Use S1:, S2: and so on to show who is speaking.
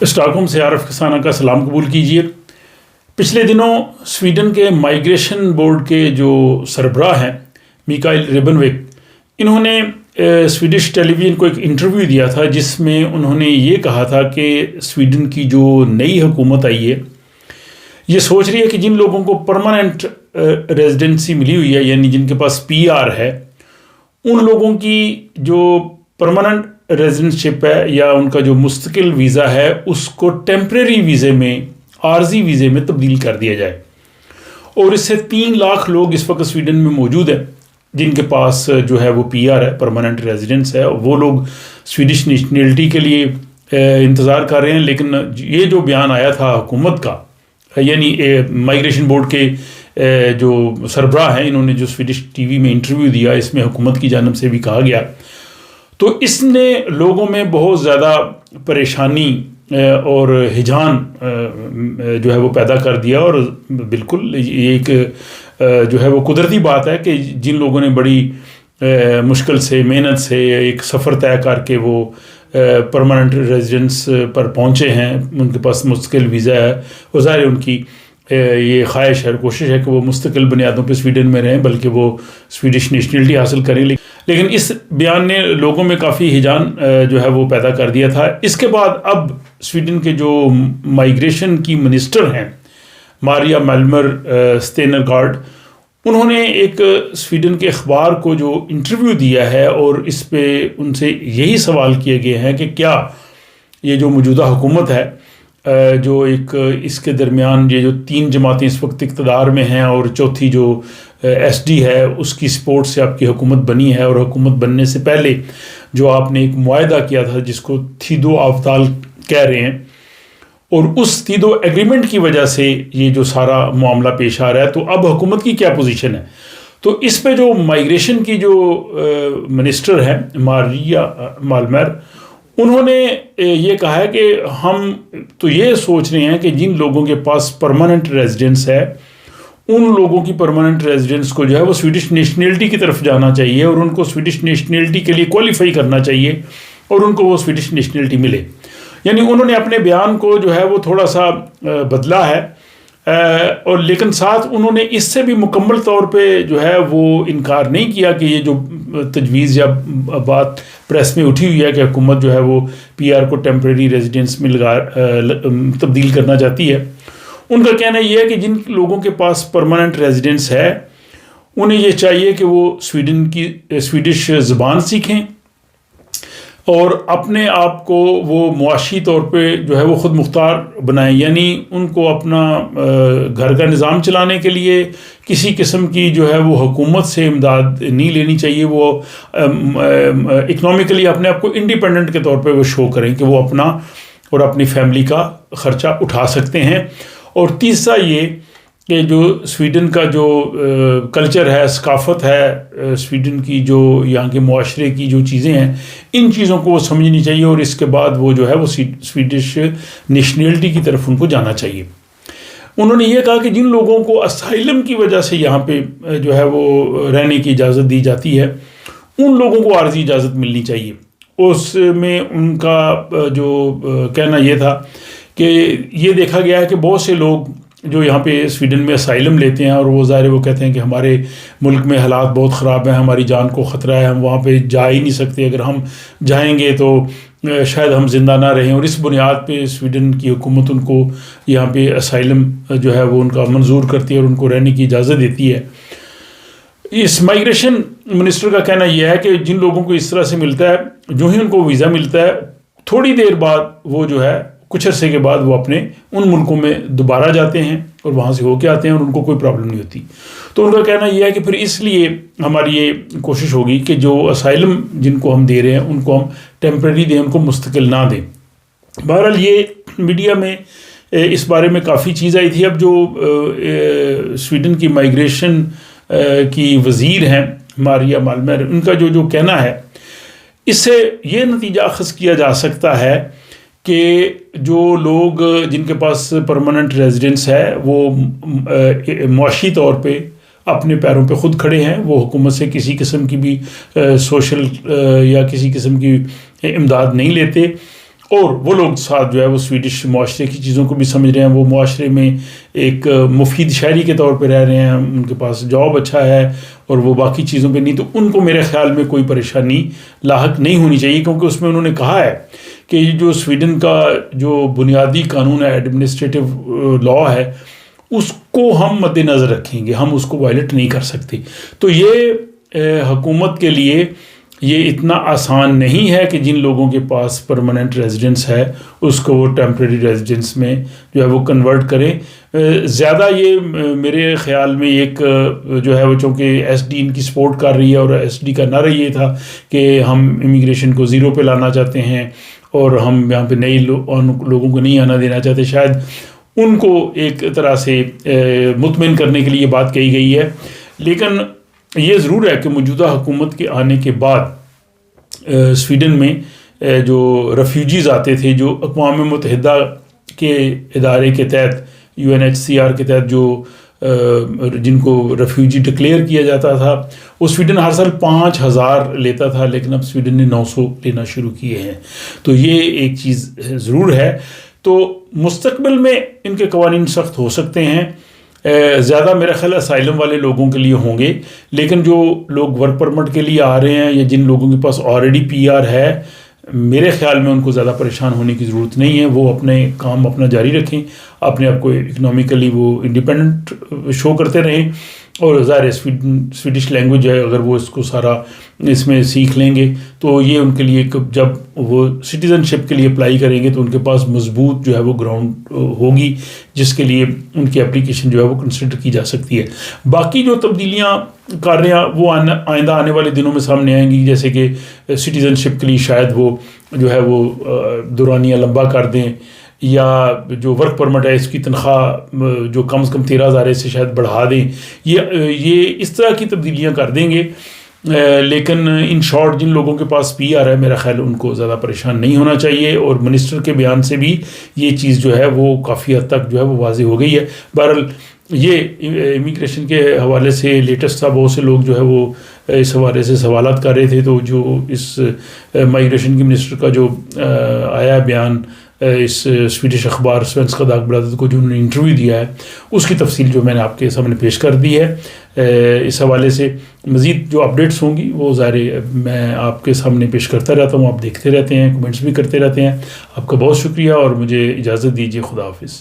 S1: Stock home سے عارف کسانہ کا سلام قبول کیجیے۔ پچھلے دنوں سویڈن کے مائیگریشن بورڈ کے جو سربراہ ہیں میکائل ریبنویک، انہوں نے سویڈش ٹیلی ویژن کو ایک انٹرویو دیا تھا جس میں انہوں نے یہ کہا تھا کہ سویڈن کی جو نئی حکومت آئی ہے یہ سوچ رہی ہے کہ جن لوگوں کو پرماننٹ ریزیڈنسی ملی ہوئی ہے، یعنی جن کے پاس پی آر ہے، ان لوگوں کی جو پرماننٹ ریزیڈنشپ ہے یا ان کا جو مستقل ویزا ہے اس کو ٹیمپریری ویزے میں، عارضی ویزے میں تبدیل کر دیا جائے۔ اور اس سے 3 لاکھ لوگ اس وقت سویڈن میں موجود ہیں جن کے پاس جو ہے وہ پی آر ہے، پرماننٹ ریزیڈنس ہے۔ وہ لوگ سویڈش نیشنلٹی کے لیے انتظار کر رہے ہیں، لیکن یہ جو بیان آیا تھا حکومت کا، یعنی مائیگریشن بورڈ کے جو سربراہ ہیں، انہوں نے جو سویڈش ٹی وی میں انٹرویو دیا، اس میں حکومت کی جانب سے بھی کہا گیا، تو اس نے لوگوں میں بہت زیادہ پریشانی اور ہجان جو ہے وہ پیدا کر دیا۔ اور بالکل یہ ایک جو ہے وہ قدرتی بات ہے کہ جن لوگوں نے بڑی مشکل سے، محنت سے ایک سفر طے کر کے وہ پرماننٹ ریزیڈنس پر پہنچے ہیں، ان کے پاس مستقل ویزا ہے، وہ ظاہر ان کی یہ خواہش ہے، کوشش ہے کہ وہ مستقل بنیادوں پہ سویڈن میں رہیں، بلکہ وہ سویڈش نیشنلٹی حاصل کریں۔ لیکن اس بیان نے لوگوں میں کافی ہجان جو ہے وہ پیدا کر دیا تھا۔ اس کے بعد اب سویڈن کے جو مائیگریشن کی منسٹر ہیں ماریا مالمر ستینرگارڈ، انہوں نے ایک سویڈن کے اخبار کو جو انٹرویو دیا ہے اور اس پہ ان سے یہی سوال کیے گئے ہیں کہ کیا یہ جو موجودہ حکومت ہے، جو ایک اس کے درمیان یہ جو 3 جماعتیں اس وقت اقتدار میں ہیں اور چوتھی جو ایس ڈی ہے، اس کی سپورٹ سے آپ کی حکومت بنی ہے، اور حکومت بننے سے پہلے جو آپ نے ایک معاہدہ کیا تھا جس کو تھیدو آفتال کہہ رہے ہیں، اور اس تھیدو ایگریمنٹ کی وجہ سے یہ جو سارا معاملہ پیش آ رہا ہے، تو اب حکومت کی کیا پوزیشن ہے؟ تو اس پہ جو مائیگریشن کی جو منسٹر ہے ماریا مالمر، انہوں نے یہ کہا ہے کہ ہم تو یہ سوچ رہے ہیں کہ جن لوگوں کے پاس پرماننٹ ریزیڈنس ہے، ان لوگوں کی پرماننٹ ریزیڈنس کو جو ہے وہ سویڈش نیشنلٹی کی طرف جانا چاہیے، اور ان کو سویڈش نیشنلٹی کے لیے کوالیفائی کرنا چاہیے، اور ان کو وہ سویڈش نیشنلٹی ملے۔ یعنی انہوں نے اپنے بیان کو جو ہے وہ تھوڑا سا بدلا ہے، اور لیکن ساتھ انہوں نے اس سے بھی مکمل طور پہ جو ہے وہ انکار نہیں کیا کہ یہ جو تجویز یا بات پریس میں اٹھی ہوئی ہے کہ حکومت جو ہے وہ پی آر کو ٹیمپریری ریزیڈنس میں تبدیل کرنا چاہتی ہے۔ ان کا کہنا یہ ہے کہ جن لوگوں کے پاس پرماننٹ ریزیڈنس ہے انہیں یہ چاہیے کہ وہ سویڈش زبان سیکھیں اور اپنے آپ کو وہ معاشی طور پہ جو ہے وہ خود مختار بنائیں، یعنی ان کو اپنا گھر کا نظام چلانے کے لیے کسی قسم کی جو ہے وہ حکومت سے امداد نہیں لینی چاہیے۔ وہ اکنامکلی اپنے آپ کو انڈیپینڈنٹ کے طور پہ وہ شو کریں کہ وہ اپنا اور اپنی فیملی کا خرچہ اٹھا سکتے ہیں۔ اور تیسرا یہ کہ جو سویڈن کا جو کلچر ہے، ثقافت ہے، سویڈن کی جو یہاں کے معاشرے کی جو چیزیں ہیں، ان چیزوں کو وہ سمجھنی چاہیے، اور اس کے بعد وہ جو ہے وہ سویڈش نیشنلٹی کی طرف ان کو جانا چاہیے۔ انہوں نے یہ کہا کہ جن لوگوں کو اسائلم کی وجہ سے یہاں پہ جو ہے وہ رہنے کی اجازت دی جاتی ہے، ان لوگوں کو عارضی اجازت ملنی چاہیے۔ اس میں ان کا جو کہنا یہ تھا کہ یہ دیکھا گیا ہے کہ بہت سے لوگ جو یہاں پہ سویڈن میں اسائلم لیتے ہیں، اور وہ ظاہر وہ کہتے ہیں کہ ہمارے ملک میں حالات بہت خراب ہیں، ہماری جان کو خطرہ ہے، ہم وہاں پہ جا ہی نہیں سکتے، اگر ہم جائیں گے تو شاید ہم زندہ نہ رہیں، اور اس بنیاد پہ سویڈن کی حکومت ان کو یہاں پہ اسائلم جو ہے وہ ان کا منظور کرتی ہے اور ان کو رہنے کی اجازت دیتی ہے۔ اس مائیگریشن منسٹر کا کہنا یہ ہے کہ جن لوگوں کو اس طرح سے ملتا ہے، جو ہی ان کو ویزا ملتا ہے، تھوڑی دیر بعد وہ جو ہے کچھ عرصے کے بعد وہ اپنے ان ملکوں میں دوبارہ جاتے ہیں اور وہاں سے ہو کے آتے ہیں، اور ان کو کوئی پرابلم نہیں ہوتی۔ تو ان کا کہنا یہ ہے کہ پھر اس لیے ہماری یہ کوشش ہوگی کہ جو اسائلم جن کو ہم دے رہے ہیں ان کو ہم ٹیمپریری دیں، ان کو مستقل نہ دیں۔ بہرحال یہ میڈیا میں اس بارے میں کافی چیز آئی تھی۔ اب جو سویڈن کی مائیگریشن کی وزیر ہیں ماریا مالمر، ان کا جو کہنا ہے، اس سے یہ نتیجہ اخذ کیا جا سکتا ہے کہ جو لوگ جن کے پاس پرماننٹ ریزیڈنس ہے وہ معاشی طور پہ اپنے پیروں پہ خود کھڑے ہیں، وہ حکومت سے کسی قسم کی بھی سوشل یا کسی قسم کی امداد نہیں لیتے، اور وہ لوگ ساتھ جو ہے وہ سویڈش معاشرے کی چیزوں کو بھی سمجھ رہے ہیں، وہ معاشرے میں ایک مفید شہری کے طور پہ رہ رہے ہیں، ان کے پاس جاب اچھا ہے اور وہ باقی چیزوں پہ نہیں، تو ان کو میرے خیال میں کوئی پریشانی لاحق نہیں ہونی چاہیے، کیونکہ اس میں انہوں نے کہا ہے کہ یہ جو سویڈن کا جو بنیادی قانون ہے، ایڈمنسٹریٹو لا ہے، اس کو ہم مد نظر رکھیں گے، ہم اس کو وائلیٹ نہیں کر سکتے۔ تو یہ حکومت کے لیے یہ اتنا آسان نہیں ہے کہ جن لوگوں کے پاس پرماننٹ ریزیڈنس ہے اس کو وہ ٹیمپریری ریزیڈنس میں جو ہے وہ کنورٹ کریں۔ زیادہ یہ میرے خیال میں ایک جو ہے وہ، چونکہ ایس ڈی ان کی سپورٹ کر رہی ہے، اور ایس ڈی کا نعرہ یہ تھا کہ ہم امیگریشن کو زیرو پہ لانا چاہتے ہیں اور ہم یہاں پہ نئے لوگوں کو نہیں آنا دینا چاہتے، شاید ان کو ایک طرح سے مطمئن کرنے کے لیے بات کہی گئی ہے۔ لیکن یہ ضرور ہے کہ موجودہ حکومت کے آنے کے بعد سویڈن میں جو ریفیوجیز آتے تھے، جو اقوام متحدہ کے ادارے کے تحت، UNHCR کے تحت جو جن کو ریفیوجی ڈکلیئر کیا جاتا تھا، وہ سویڈن ہر سال 5,000 لیتا تھا، لیکن اب سویڈن نے 900 لینا شروع کیے ہیں۔ تو یہ ایک چیز ضرور ہے۔ تو مستقبل میں ان کے قوانین سخت ہو سکتے ہیں، زیادہ میرا خیال اسائلم والے لوگوں کے لیے ہوں گے، لیکن جو لوگ ورک پرمٹ کے لیے آ رہے ہیں یا جن لوگوں کے پاس آلریڈی PR ہے، میرے خیال میں ان کو زیادہ پریشان ہونے کی ضرورت نہیں ہے۔ وہ اپنے کام اپنا جاری رکھیں، اپنے آپ کو اکنامیکلی وہ انڈیپینڈنٹ شو کرتے رہیں، اور ظاہر سویڈش لینگویج ہے، اگر وہ اس کو سارا اس میں سیکھ لیں گے تو یہ ان کے لیے جب وہ سٹیزن شپ کے لیے اپلائی کریں گے تو ان کے پاس مضبوط جو ہے وہ گراؤنڈ ہوگی جس کے لیے ان کی اپلیکیشن جو ہے وہ کنسیڈر کی جا سکتی ہے۔ باقی جو تبدیلیاں کر رہے ہیں وہ آئندہ آنے والے دنوں میں سامنے آئیں گی، جیسے کہ سٹیزن شپ کے لیے شاید وہ جو ہے وہ دورانیہ لمبا کر دیں، یا جو ورک پرمٹ ہے اس کی تنخواہ جو کم از کم 13,000 سے شاید بڑھا دیں، یہ اس طرح کی تبدیلیاں کر دیں گے۔ لیکن ان شارٹ جن لوگوں کے پاس PR ہے، میرا خیال ان کو زیادہ پریشان نہیں ہونا چاہیے، اور منسٹر کے بیان سے بھی یہ چیز جو ہے وہ کافی حد تک جو ہے وہ واضح ہو گئی ہے۔ بہرحال یہ امیگریشن کے حوالے سے لیٹسٹ تھا، بہت سے لوگ جو ہے وہ اس حوالے سے سوالات کر رہے تھے، تو جو اس مائیگریشن کے منسٹر کا جو آیا بیان اس سویڈش اخبار سوینسکا داگبلاdet کو جو انہوں نے انٹرویو دیا ہے، اس کی تفصیل جو میں نے آپ کے سامنے پیش کر دی ہے۔ اس حوالے سے مزید جو اپڈیٹس ہوں گی وہ ظاہر میں آپ کے سامنے پیش کرتا رہتا ہوں، آپ دیکھتے رہتے ہیں، کمنٹس بھی کرتے رہتے ہیں۔ آپ کا بہت شکریہ اور مجھے اجازت دیجیے، خدا حافظ۔